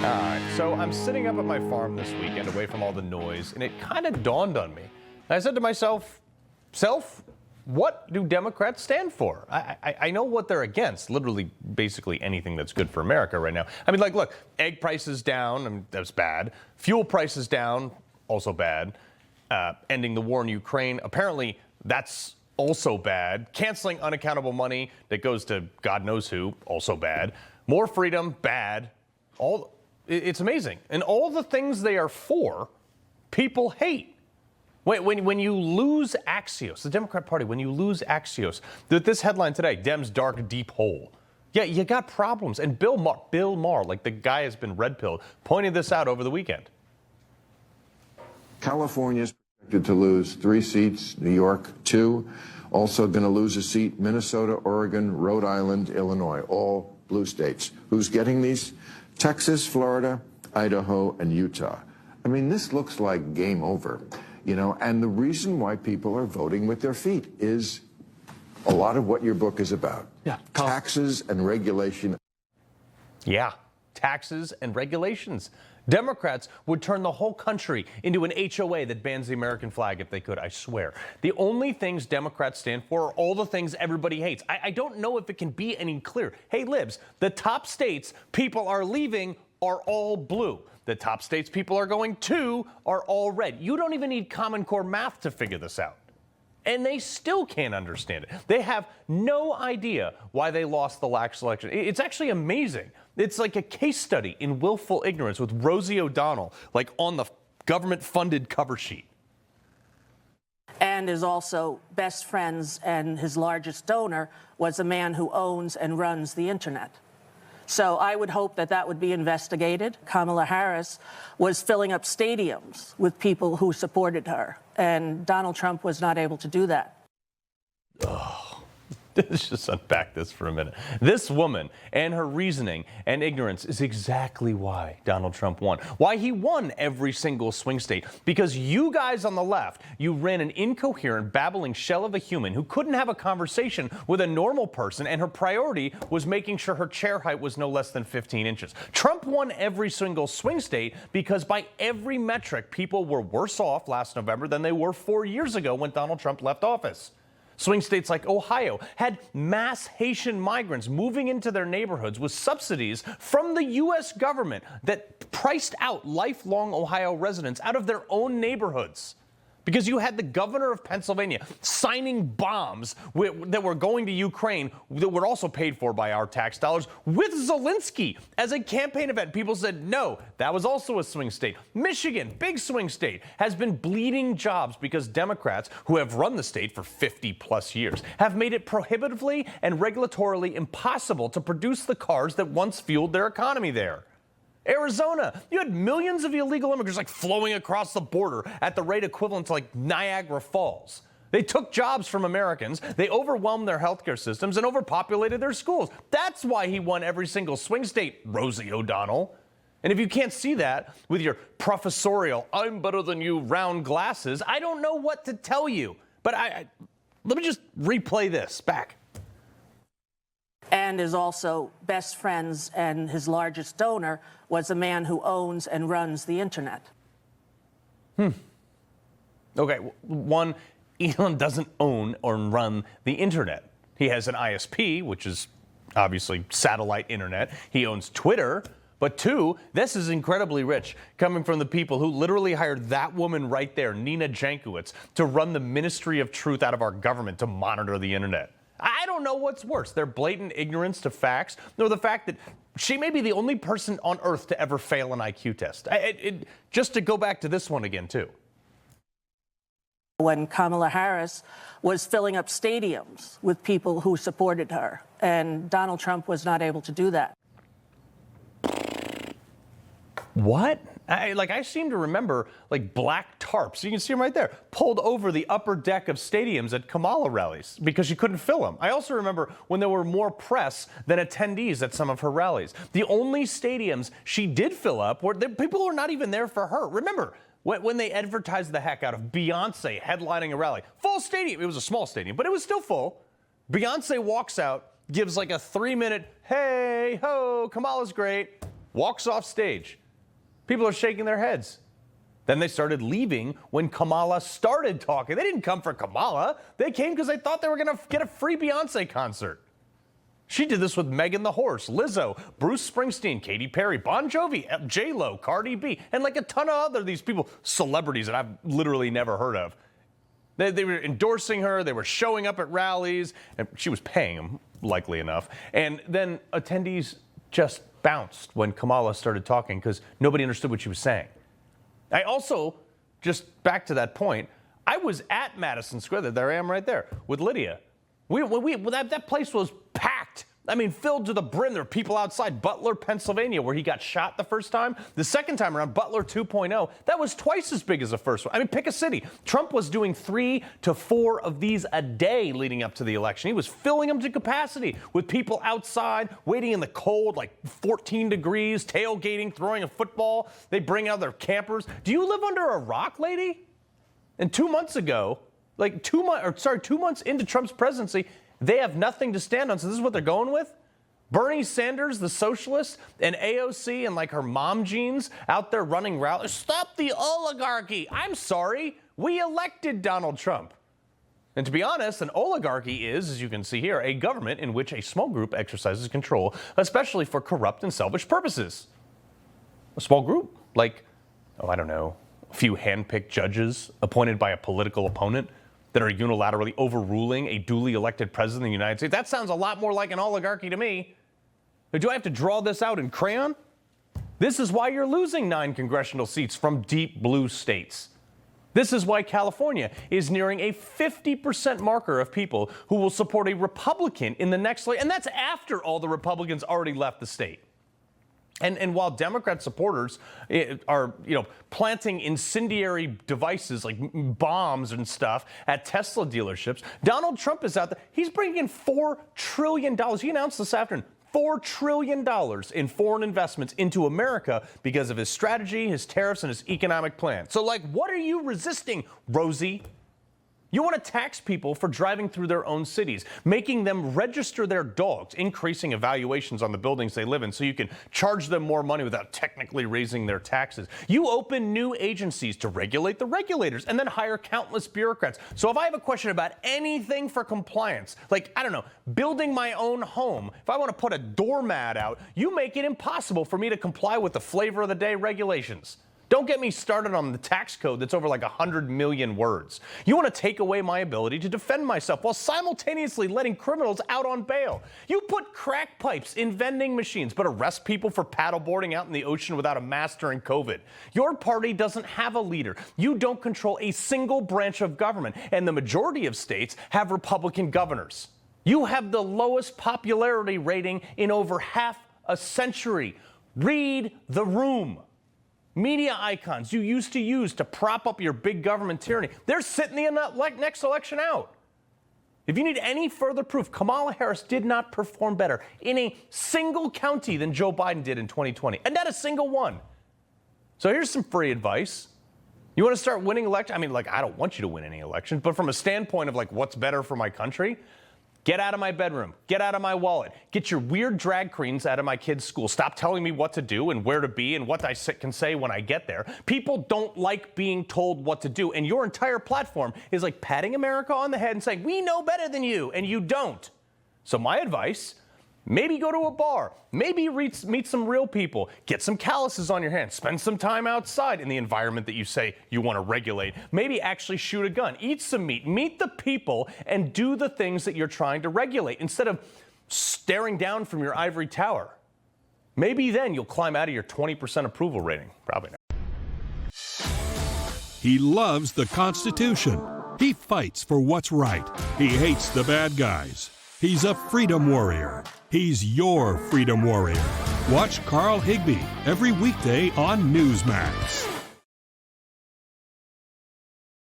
All right, so I'm sitting up at my farm this weekend away from all the noise, and it kind of dawned on me. I said to myself, what do Democrats stand for? I know what they're against, literally basically anything that's good for America right now. I mean, like, look, egg prices down, that's bad. Fuel prices down, also bad. Ending the war in Ukraine, apparently that's also bad. Canceling unaccountable money that goes to God knows who, also bad. More freedom, bad. It's amazing. And all the things they are for, people hate. When you lose Axios, the Democrat Party, when you lose Axios, this headline today, Dems dark deep hole. Yeah, you got problems. And Bill Maher, like the guy has been red-pilled, pointed this out over the weekend. California's projected to lose 3 seats, New York 2, also going to lose a seat, Minnesota, Oregon, Rhode Island, Illinois, all blue states. Who's getting these? Texas, Florida, Idaho, and Utah. I mean, this looks like game over, you know, and the reason why people are voting with their feet is a lot of what your book is about. Yeah. Taxes and regulation. Yeah, taxes and regulations. Democrats would turn the whole country into an HOA that bans the American flag if they could, I swear. The only things Democrats stand for are all the things everybody hates. I don't know if it can be any clearer. Hey, libs, the top states people are leaving are all blue. The top states people are going to are all red. You don't even need Common Core math to figure this out. And they still can't understand it. They have no idea why they lost the last election. It's actually amazing. It's like a case study in willful ignorance with Rosie O'Donnell, like on the government-funded cover sheet. And is also best friends, and his largest donor was a man who owns and runs the internet. So I would hope that that would be investigated. Kamala Harris was filling up stadiums with people who supported her, and Donald Trump was not able to do that. Let's just unpack this for a minute. This woman and her reasoning and ignorance is exactly why Donald Trump won. Why he won every single swing state. Because you guys on the left, you ran an incoherent, babbling shell of a human who couldn't have a conversation with a normal person, and her priority was making sure her chair height was no less than 15 inches. Trump won every single swing state because by every metric, people were worse off last November than they were 4 years ago when Donald Trump left office. Swing states like Ohio had mass Haitian migrants moving into their neighborhoods with subsidies from the U.S. government that priced out lifelong Ohio residents out of their own neighborhoods. Because you had the governor of Pennsylvania signing bombs that were going to Ukraine that were also paid for by our tax dollars with Zelensky as a campaign event. People said, no, that was also a swing state. Michigan, big swing state, has been bleeding jobs because Democrats, who have run the state for 50 plus years, have made it prohibitively and regulatorily impossible to produce the cars that once fueled their economy there. Arizona, you had millions of illegal immigrants like flowing across the border at the rate equivalent to like Niagara Falls. They took jobs from Americans, they overwhelmed their healthcare systems, and overpopulated their schools. That's why he won every single swing state, Rosie O'Donnell. And if you can't see that with your professorial, I'm better than you round glasses, I don't know what to tell you. But let me just replay this back. And is also best friends, and his largest donor was a man who owns and runs the internet. Okay, one, Elon doesn't own or run the internet. He has an ISP, which is obviously satellite internet. He owns Twitter. But two, this is incredibly rich, coming from the people who literally hired that woman right there, Nina Jankowicz, to run the Ministry of Truth out of our government to monitor the internet. I don't know what's worse, their blatant ignorance to facts, or the fact that she may be the only person on earth to ever fail an IQ test. Just to go back to this one again, too. When Kamala Harris was filling up stadiums with people who supported her, and Donald Trump was not able to do that. What? I seem to remember like black tarps, you can see them right there, pulled over the upper deck of stadiums at Kamala rallies because you couldn't fill them. I also remember when there were more press than attendees at some of her rallies. The only stadiums she did fill up were people who were not even there for her. Remember, when they advertised the heck out of Beyonce headlining a rally, full stadium, it was a small stadium, but it was still full. Beyonce walks out, gives like a 3-minute, hey, ho, Kamala's great. walks off stage. People are shaking their heads. Then they started leaving when Kamala started talking. They didn't come for Kamala. They came because they thought they were going to get a free Beyonce concert. She did this with Megan the Horse, Lizzo, Bruce Springsteen, Katy Perry, Bon Jovi, J-Lo, Cardi B, and like a ton of other these people, celebrities that I've literally never heard of. They were endorsing her. They were showing up at rallies, and she was paying them, likely enough. And then attendees just bounced when Kamala started talking because nobody understood what she was saying. I also, just back to that point, I was at Madison Square, there I am right there, with Lydia. That place was packed. I mean, filled to the brim. There were people outside Butler, Pennsylvania, where he got shot the first time. The second time around, Butler 2.0, that was twice as big as the first one. I mean, pick a city. Trump was doing 3 to 4 of these a day leading up to the election. He was filling them to capacity with people outside, waiting in the cold, like 14 degrees, tailgating, throwing a football. They bring out their campers. Do you live under a rock, lady? And 2 months ago, 2 months into Trump's presidency, they have nothing to stand on. So this is what they're going with? Bernie Sanders, the socialist, and AOC and like her mom jeans out there running rallies. Stop the oligarchy. I'm sorry. We elected Donald Trump. And to be honest, an oligarchy is, as you can see here, a government in which a small group exercises control, especially for corrupt and selfish purposes. A small group, like, I don't know, a few hand-picked judges appointed by a political opponent that are unilaterally overruling a duly elected president of the United States. That sounds a lot more like an oligarchy to me. Do I have to draw this out in crayon? This is why you're losing 9 congressional seats from deep blue states. This is why California is nearing a 50% marker of people who will support a Republican in the next election. And that's after all the Republicans already left the state. And while Democrat supporters are, planting incendiary devices like bombs and stuff at Tesla dealerships, Donald Trump is out there. He's bringing in $4 trillion. He announced this afternoon, $4 trillion in foreign investments into America because of his strategy, his tariffs, and his economic plan. So, what are you resisting, Rosie? You want to tax people for driving through their own cities, making them register their dogs, increasing evaluations on the buildings they live in so you can charge them more money without technically raising their taxes. You open new agencies to regulate the regulators and then hire countless bureaucrats. So if I have a question about anything for compliance, like, I don't know, building my own home, if I want to put a doormat out, you make it impossible for me to comply with the flavor of the day regulations. Don't get me started on the tax code that's over like 100 million words. You want to take away my ability to defend myself while simultaneously letting criminals out on bail. You put crack pipes in vending machines, but arrest people for paddleboarding out in the ocean without a mask during COVID. Your party doesn't have a leader. You don't control a single branch of government, and the majority of states have Republican governors. You have the lowest popularity rating in over half a century. Read the room. Media icons you used to use to prop up your big government tyranny, they're sitting the next election out. If you need any further proof, Kamala Harris did not perform better in a single county than Joe Biden did in 2020, and not a single one. So here's some free advice. You want to start winning elections? I mean, I don't want you to win any elections, but from a standpoint of what's better for my country, get out of my bedroom. Get out of my wallet. Get your weird drag queens out of my kids' school. Stop telling me what to do and where to be and what I can say when I get there. People don't like being told what to do, and your entire platform is like patting America on the head and saying, we know better than you, and you don't. So my advice, maybe go to a bar. Maybe meet some real people. Get some calluses on your hands. Spend some time outside in the environment that you say you want to regulate. Maybe actually shoot a gun. Eat some meat. Meet the people and do the things that you're trying to regulate instead of staring down from your ivory tower. Maybe then you'll climb out of your 20% approval rating. Probably not. He loves the Constitution. He fights for what's right. He hates the bad guys. He's a freedom warrior. He's your freedom warrior. Watch Carl Higbie every weekday on Newsmax.